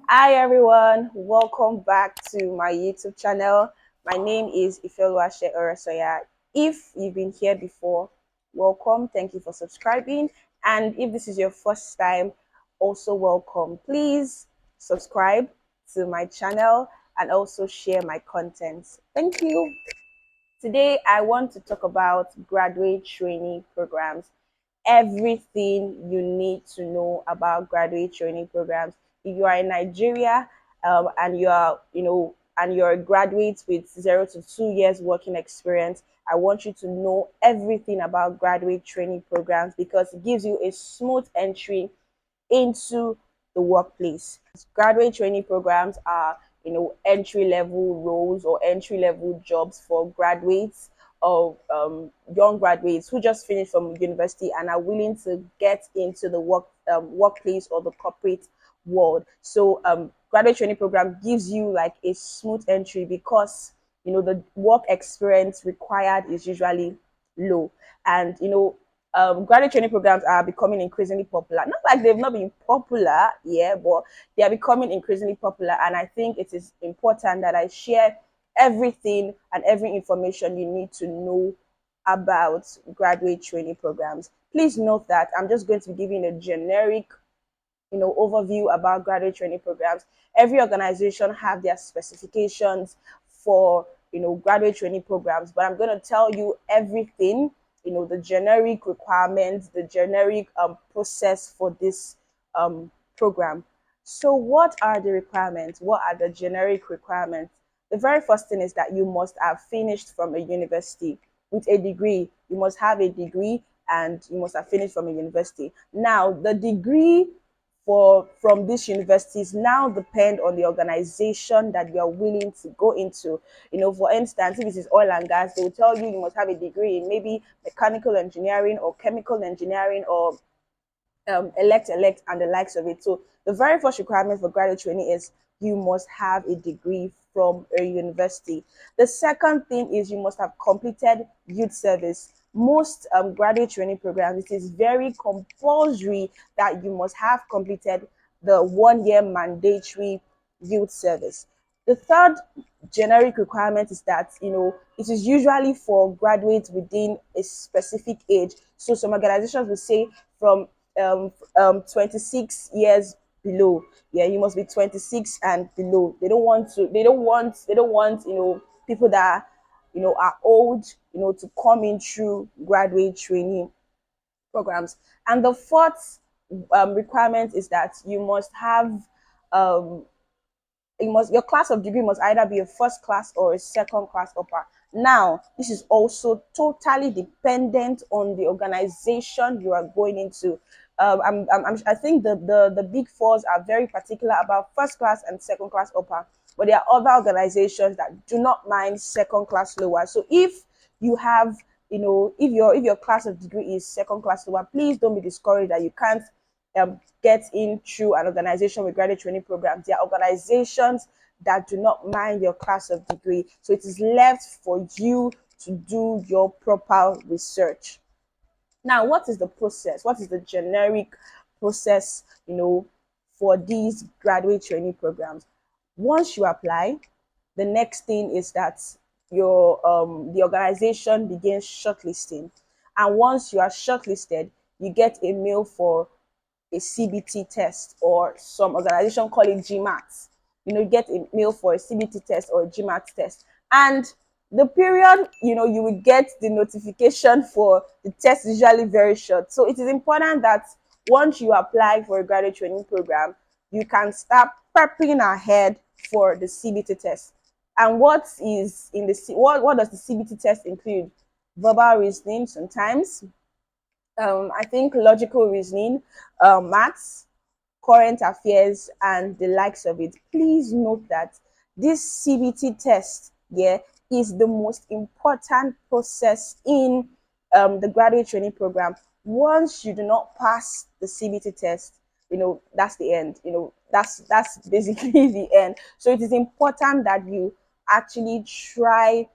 Hi everyone, welcome back to my YouTube channel. My name is Ifeluashe Orasoya. If you've been here before, welcome. Thank you for subscribing. And if this is your first time, also welcome. Please subscribe to my channel and also share my content. Thank you. Today, I want to talk about graduate trainee programs, everything you need to know about graduate training programs. If you are in Nigeria and you are, and you're a graduate with 0 to 2 years working experience, I want you to know everything about graduate training programs because it gives you a smooth entry into the workplace. Graduate training programs are, entry level roles or entry level jobs for graduates or young graduates who just finished from university and are willing to get into the workplace or the corporate world. So graduate training program gives you like a smooth entry because the work experience required is usually low, and graduate training programs are becoming increasingly popular. Not like they've not been popular, yeah, but they are becoming increasingly popular. And I think it is important that I share everything and every information you need to know about graduate training programs. Please note that I'm just going to be giving a generic overview about graduate training programs. Every organization have their specifications for graduate training programs, but I'm going to tell you everything, the generic requirements, the generic process for this program. So what are the requirements? What are the generic requirements? The very first thing is that you must have finished from a university with a degree. You must have a degree and you must have finished from a university. Now, the degree from these universities now depend on the organization that you are willing to go into. For instance, if it is oil and gas, they will tell you must have a degree in maybe mechanical engineering or chemical engineering or elect and the likes of it. So the very first requirement for graduate training is you must have a degree from a university. The second thing is you must have completed youth service. Most graduate training programs, it is very compulsory that you must have completed the 1 year mandatory youth service. The third generic requirement is that it is usually for graduates within a specific age. So some organizations will say from 26 years below. Yeah, you must be 26 and below. They don't want people that are old to come in through graduate training programs. And the fourth requirement is that um, your class of degree must either be a first class or a second class upper. Now, this is also totally dependent on the organization you are going into. I think the big fours are very particular about first class and second class upper, but there are other organizations that do not mind second class lower. So if you have, if your class of degree is second class lower, please don't be discouraged that you can't get in through an organization with graduate training programs. There are organizations that do not mind your class of degree. So it is left for you to do your proper research. Now, what is the process? What is the generic process, for these graduate training programs? Once you apply, the next thing is that the organization begins shortlisting. And once you are shortlisted, you get a mail for a CBT test, or some organization call it GMAT. Get a mail for a CBT test or a GMAT test. And the period, you will get the notification for the test is usually very short. So it is important that once you apply for a graduate training program, you can start prepping ahead for the CBT test. And what does the CBT test include? Verbal reasoning sometimes, I think logical reasoning, maths, current affairs, and the likes of it. Please note that this CBT test, yeah, is the most important process in the graduate training program. Once you do not pass the CBT test, that's the end. That's basically the end. So it is important that you actually try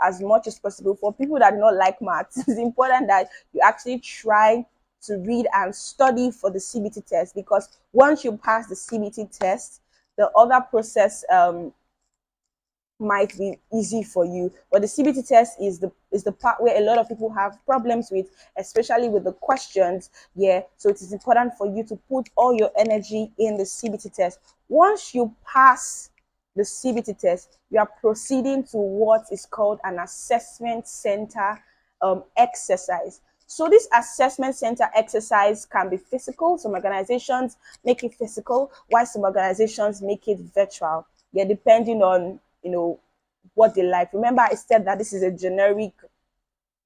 as much as possible. For people that do not like maths, it's important that you actually try to read and study for the CBT test, because once you pass the CBT test, The other process might be easy for you, but the CBT test is the part where a lot of people have problems with, especially with the questions. Yeah, so it is important for you to put all your energy in the CBT test. Once you pass the CBT test, you are proceeding to what is called an assessment center exercise. So this assessment center exercise can be physical. Some organizations make it physical, while some organizations make it virtual. Yeah, depending on what they like. Remember, I said that this is a generic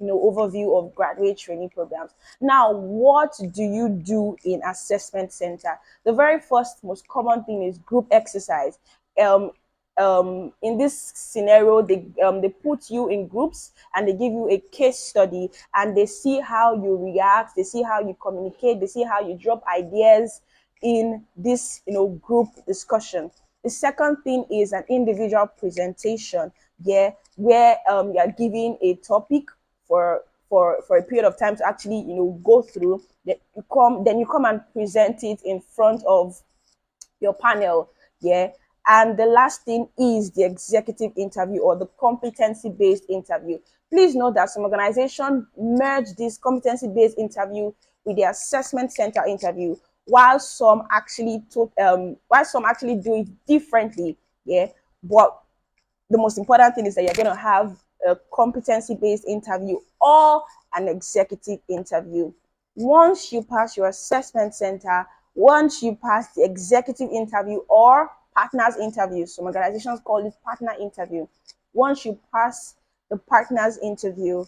overview of graduate training programs. Now, what do you do in assessment center? The very first most common thing is group exercise. um in this scenario, they put you in groups and they give you a case study, and they see how you react, they see how you communicate, they see how you drop ideas in this group discussion. The second thing is an individual presentation, yeah, where you are given a topic for a period of time to actually go through. Then you come and present it in front of your panel. Yeah. And the last thing is the executive interview or the competency based interview. Please note that some organizations merge this competency based interview with the assessment center interview, while some actually do it differently. Yeah. But the most important thing is that you're going to have a competency based interview or an executive interview. Once you pass your assessment center, once you pass the executive interview or partners interview, some organizations call it partner interview. Once you pass the partners interview,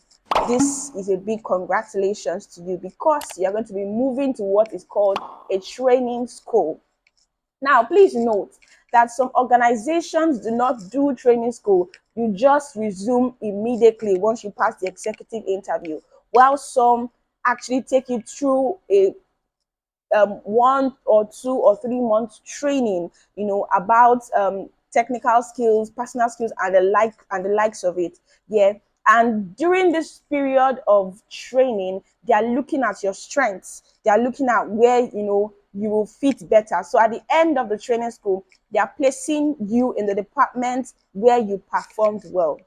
this is a big congratulations to you, because you're going to be moving to what is called a training school. Now, please note that some organizations do not do training school. You just resume immediately once you pass the executive interview, while some actually take you through a 1 or 2 or 3 months training, about technical skills, personal skills, and the likes of it. Yeah. And during this period of training, they are looking at your strengths. They are looking at where you will fit better. So at the end of the training school, they are placing you in the department where you performed well.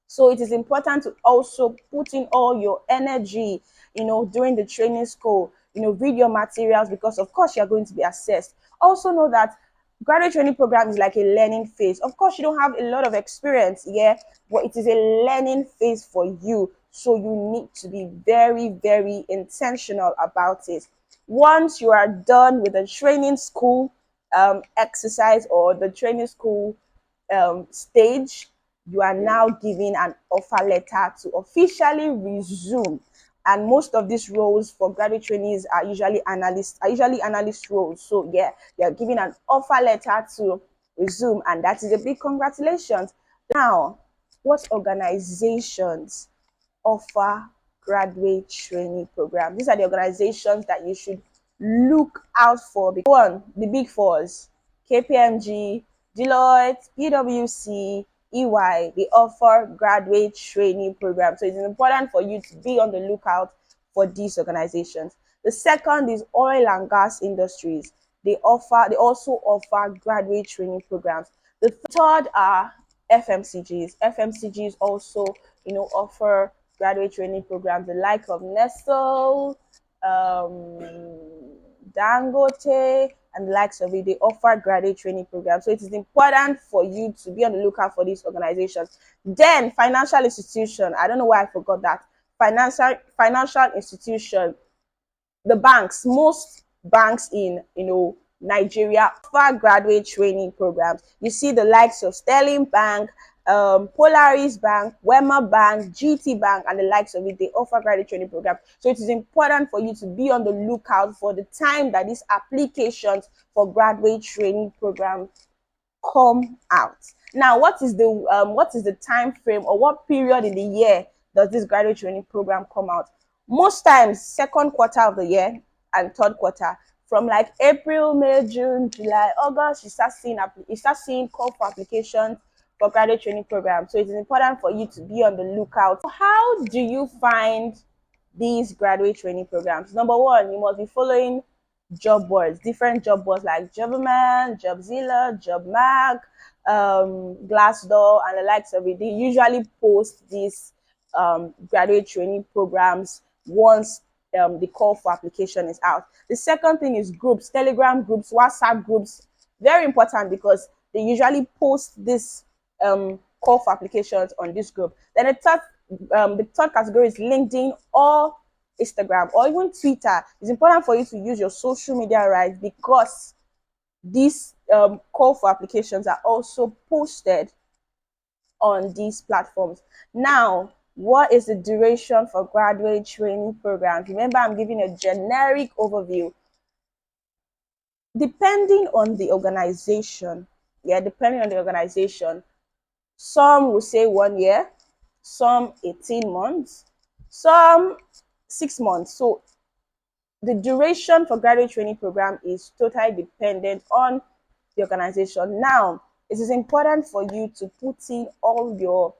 So it is important to also put in all your energy, during the training school, read your materials, because of course you're going to be assessed. Also know that graduate training program is like a learning phase. Of course, you don't have a lot of experience, yeah, but it is a learning phase for you. So you need to be very, very intentional about it. Once you are done with the training school exercise or the training school stage, you are now given an offer letter to officially resume. And most of these roles for graduate trainees are usually analyst roles. So yeah, you're given an offer letter to resume, and that is a big congratulations. Now, what organizations offer graduate training program? These are the organizations that you should look out for. One, the big fours: KPMG, Deloitte, PwC, EY. They offer graduate training programs. So it's important for you to be on the lookout for these organizations. The second is oil and gas industries. They also offer graduate training programs. The third are FMCGs. FMCGs also, offer graduate training programs, the like of Nestle, Dangote, and the likes of it. They offer graduate training programs. So it is important for you to be on the lookout for these organizations. Then financial institution. I don't know why I forgot that. Financial institution, the banks, most banks in Nigeria offer graduate training programs. You see the likes of Sterling Bank, Polaris Bank, Wema Bank, GT Bank, and the likes of it. They offer graduate training programs. So it is important for you to be on the lookout for the time that these applications for graduate training programs come out. Now, what is the time frame, or what period in the year does this graduate training program come out? Most times, second quarter of the year and third quarter. From like April, May, June, July, August, you start seeing call for applications for graduate training program. So it is important for you to be on the lookout. How do you find these graduate training programs? Number one, you must be following job boards, different job boards like Jobberman, Jobzilla, JobMag, Glassdoor, and the likes of it. They usually post these graduate training programs once the call for application is out. The second thing is groups, Telegram groups, WhatsApp groups. Very important because they usually post this call for applications on this group. Then the third category is LinkedIn or Instagram or even Twitter. It's important for you to use your social media rights because these call for applications are also posted on these platforms. Now, what is the duration for graduate training programs? Remember, I'm giving a generic overview. Depending on the organization, some will say 1 year, some 18 months, some 6 months. So the duration for graduate training program is totally dependent on the organization. Now, it is important for you to put in all your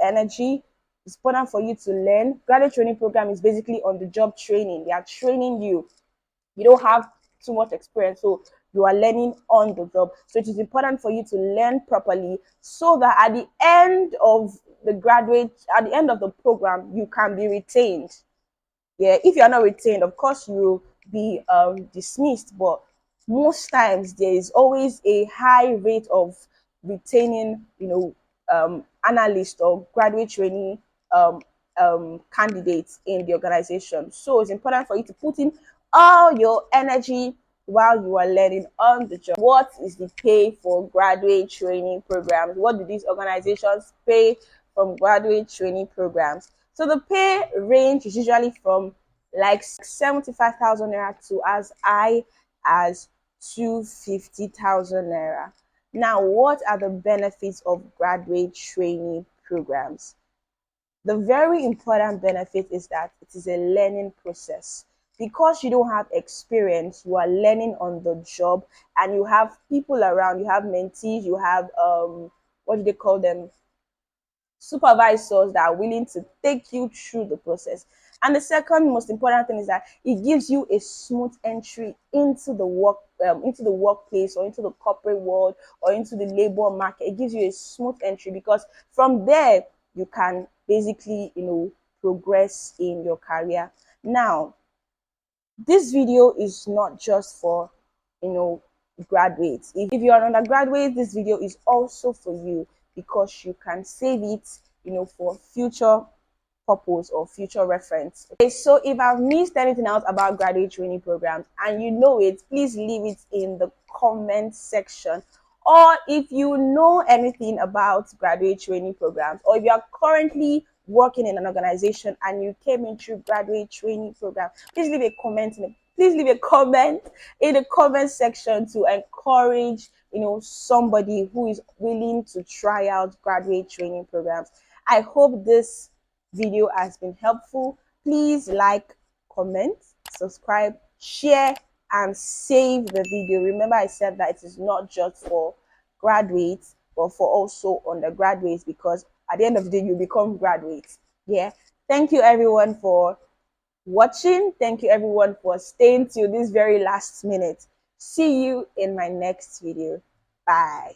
energy. It's important for you to learn. Graduate training program is basically on the job training. They are training you. You don't have too much experience, so you are learning on the job. So it is important for you to learn properly so that at the end of the program, you can be retained. Yeah, if you're not retained, of course you'll be dismissed, but most times there is always a high rate of retaining, analyst or graduate trainee um, candidates in the organization. So it's important for you to put in all your energy while you are learning on the job. What is the pay for graduate training programs? What do these organizations pay from graduate training programs? So the pay range is usually from like 75,000 naira to as high as 250,000 naira. Now, what are the benefits of graduate training programs? The very important benefit is that it is a learning process. Because you don't have experience, you are learning on the job, and you have people around, you have mentees, you have what do they call them? Supervisors that are willing to take you through the process. And the second most important thing is that it gives you a smooth entry into the into the workplace or into the corporate world or into the labor market. It gives you a smooth entry because from there you can basically progress in your career. Now, this video is not just for you know graduates. If you're an undergraduate, this video is also for you because you can save it for future purpose or future reference. Okay, so if I've missed anything else about graduate training programs and you know it, please leave it in the comment section. Or if you know anything about graduate training programs, or if you are currently working in an organization and you came in through graduate training program, please leave a comment in the comment section to encourage somebody who is willing to try out graduate training programs. I hope this video has been helpful. Please like, comment, subscribe, share, and save the video. Remember, I said that it is not just for graduates, but for also undergraduates, because at the end of the day, you become graduates. Yeah. Thank you, everyone, for watching. Thank you, everyone, for staying till this very last minute. See you in my next video. Bye.